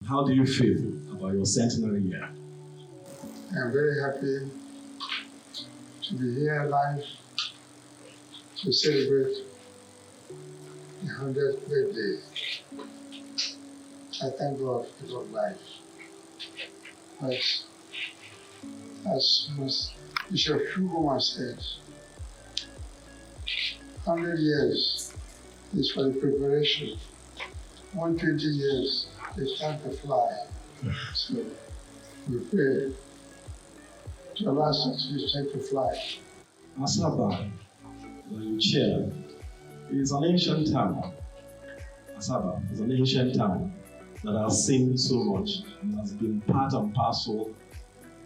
How do you feel about your centenary year? I'm very happy to be here live to celebrate the 100th birthday. I thank God for long life. But as Bishop Shugo said, 100 years is for the preparation. 120 years is time to fly. So we pray to allow us to time to fly. Asaba, you chair, is an ancient town. Asaba is an ancient town that has seen so much and has been part and parcel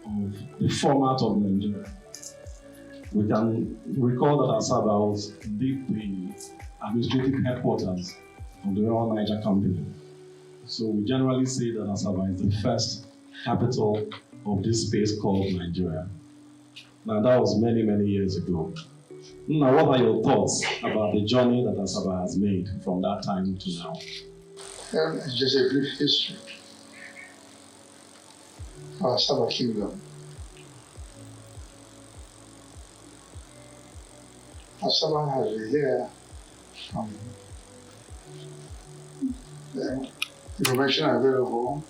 of the format of Nigeria. We can recall that Asaba was indeed the administrative headquarters of the Royal Niger Company. So we generally say that Asaba is the first capital of this space called Nigeria. Now that was many, many years ago. Now, what are your thoughts about the journey that Asaba has made from that time to now? It's just a brief history of Asaba Kingdom. Asaba has been here from the information available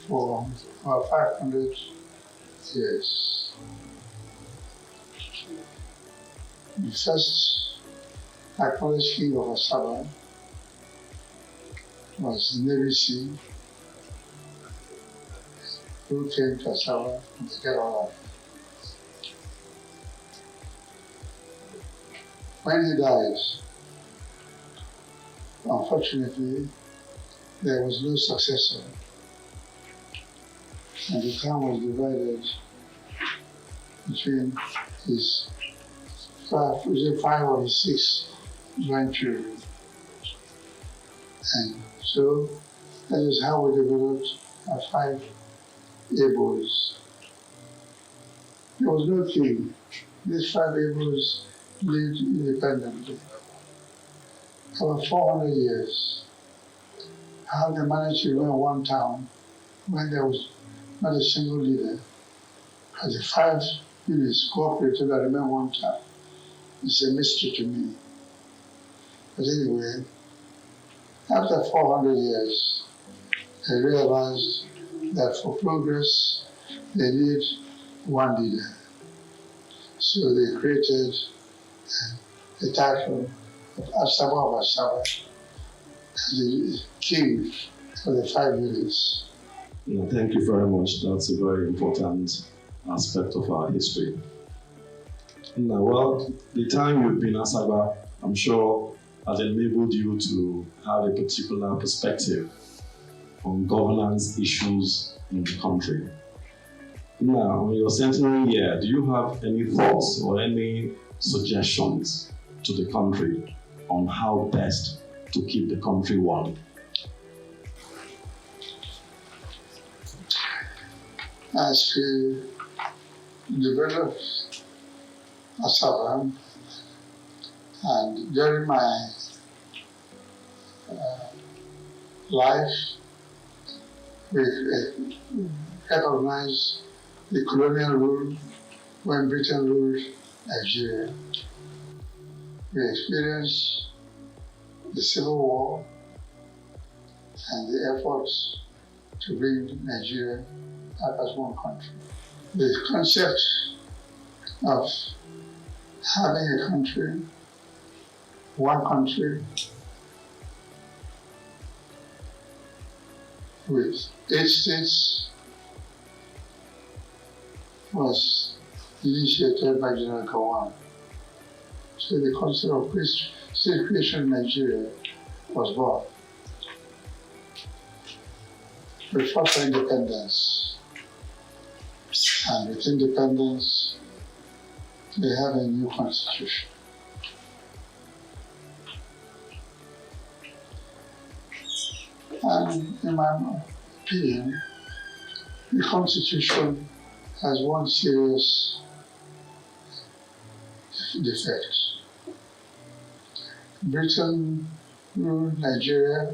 for about 500 years. The first acknowledged king of Asaba was Nebisi, who came to Asaba from the Kerala. When he died, unfortunately, there was no successor, and the town was divided between his five or his six grandchildren. And so that is how we developed our 5 Abels. There was no king. These 5 Abels lived independently. Over 400 years, how they managed to run one town when there was not a single leader, as the 5 units cooperated to remain one town. It's a mystery to me. But anyway, after 400 years, they realized that for progress, they need one leader. So they created the title of Asaba of Asaba as the king of the 5 units. Thank you very much. That's a very important aspect of our history. Now, well, the time you've been Asaba, I'm sure, has enabled you to have a particular perspective on governance issues in the country. Now, on your centenary year, do you have any thoughts or any suggestions to the country on how best to keep the country one? As we developed Asaba, and during my life, we recognized the colonial rule when Britain ruled Nigeria. We experienced the Civil War and the efforts to bring Nigeria up as one country. The concept of having a country, one country, with 8 states was initiated by General Gowon. So the concept of state creation in Nigeria was born. We fought for independence, and with independence, we have a new constitution. And in my opinion, the constitution has one serious defect. Britain ruled Nigeria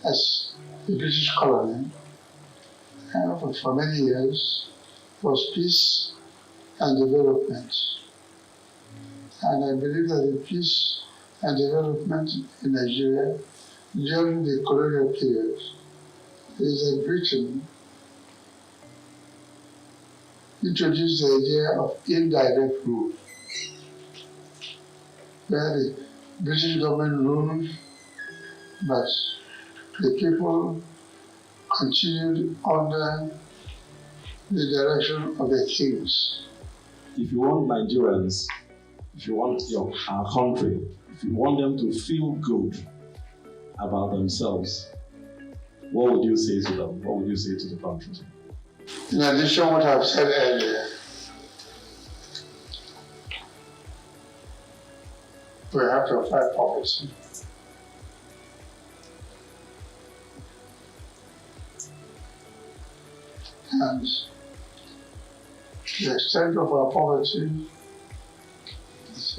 as the British colony, and for many years was peace and development. And I believe that the peace and development in Nigeria during the colonial period is that Britain introduced the idea of indirect rule, where the British government ruled, but the people continued under the direction of the kings. If you want Nigerians, if you want our country, if you want them to feel good about themselves, what would you say to them? What would you say to the country? In addition to what I've said earlier, we have to fight poverty. And the extent of our poverty is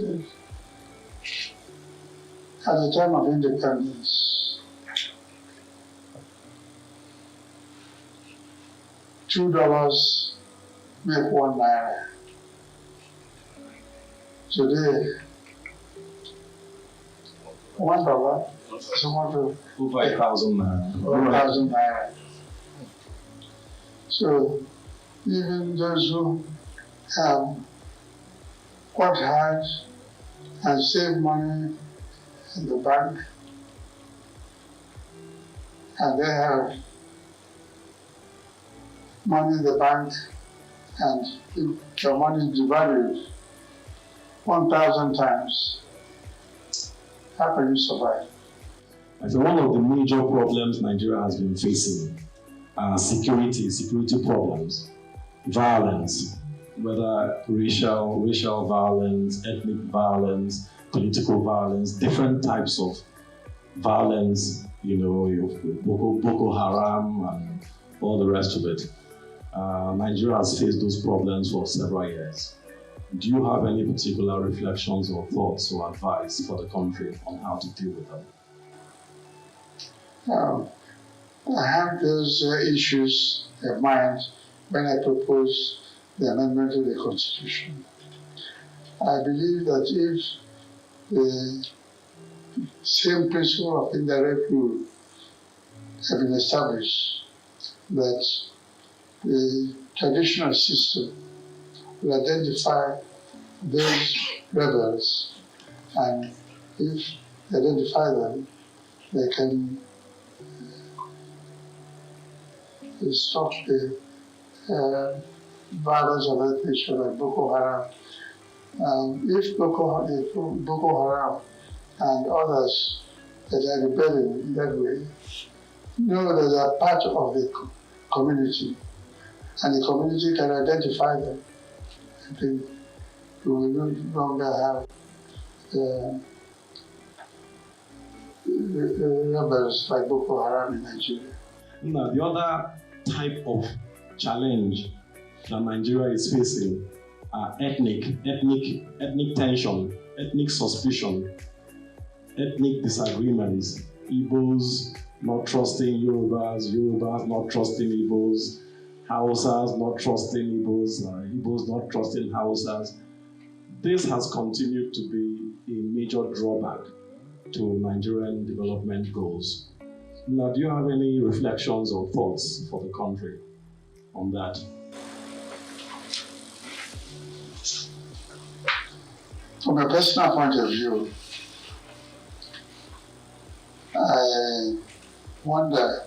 at the time of independence, $2 make £1. Today, $1 is equal to Over 1,000 naira. 1,000 naira. So even those who have worked hard and saved money in the bank, and they have money in the bank, and if your money is devalued 1,000 times, how can you survive? I think one of the major problems Nigeria has been facing are security problems, violence, whether racial violence, ethnic violence, political violence, different types of violence, Boko Haram and all the rest of it. Nigeria has faced those problems for several years. Do you have any particular reflections or thoughts or advice for the country on how to deal with them? I have those issues in mind when I propose the amendment to the Constitution. I believe that if the same principle of indirect rule have been established, that the traditional system will identify those rebels, and if they identify them, they can stop the violence of that nature, like Boko Haram. If Boko Haram and others that are rebelling in that way know that they are part of the community, and the community can identify them, I think we will no longer have rebels like Boko Haram in Nigeria. Now, the other type of challenge that Nigeria is facing are ethnic tension, ethnic suspicion, ethnic disagreements. Igbos not trusting Yorubas, Yorubas not trusting Igbos, Hausas not trusting Igbos, Igbos not trusting Hausas. This has continued to be a major drawback to Nigerian development goals. Now, do you have any reflections or thoughts for the country on that? From a personal point of view, I wonder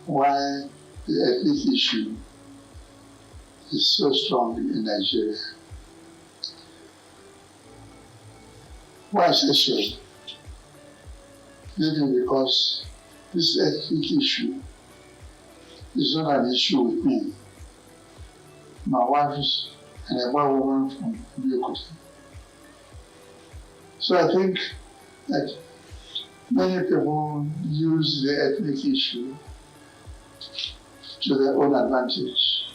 why the ethnic issue is so strong in Nigeria. Why I say so? Maybe because this ethnic issue is not an issue with me. My wife is a white woman from Biokuta. So I think that many people use the ethnic issue to their own advantage.